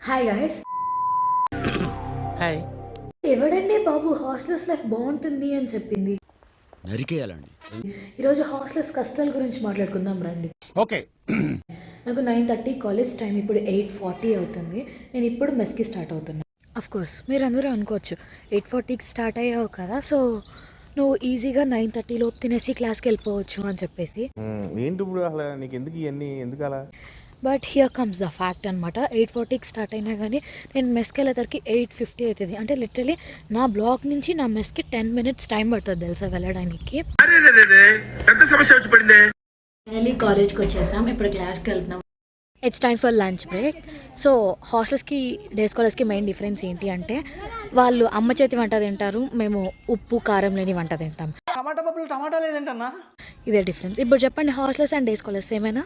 Hi guys. Hi. ఎవడండి బాబు hostels life బాగుంటుంది అని చెప్పింది? నరికేయాలండి. ఈరోజు హాస్టల్స్ కష్టాల గురించి మాట్లాడుకుందాం రండి. ఓకే. నాకు 9:30 కాలేజ్ టైం, ఇప్పుడు 8:40 అవుతుంది. నేను ఇప్పుడు మెస్కి స్టార్ట్ అవుతున్నా. అఫ్ కోర్స్ మీరు అందరూ అనుకోవచ్చు 8:40కి స్టార్ట్ అయ్యావు కదా, సో నువ్వు ఈజీగా 9:30 లోపు తినేసి క్లాస్కి వెళ్ళిపోవచ్చు అని చెప్పేసి. ఏంటి ఇప్పుడు అసలు నీకు ఎందుకు ఇవన్నీ ఎందుకు అలా? But here comes the fact అనమాట. 8:40కి స్టార్ట్ అయినా కానీ నేను మెస్కి వెళ్ళేసరికి 8:50 అవుతుంది. అంటే లిటరలీ నా బ్లాక్ నుంచి నా మెస్కి 10 minutes టైం పడుతుంది తెలుసా వెళ్ళడానికి. ఫైనలీ కాలేజ్కి వచ్చేసాం, ఇప్పుడు క్లాస్కి వెళ్తున్నాం. It's time for lunch break. So హాస్టల్స్కి, డే స్కాలర్స్కి మెయిన్ డిఫరెన్స్ ఏంటి అంటే వాళ్ళు అమ్మ చేతి వంట తింటారు, మేము ఉప్పు కారం లేని వంట తింటాం. టమాటా పప్పులు టమాటా లేదంటన్నా. ఇదే డిఫరెన్స్. ఇప్పుడు చెప్పండి, హాస్టల్స్ అండ్ డే స్కాలర్స్ ఏమైనా?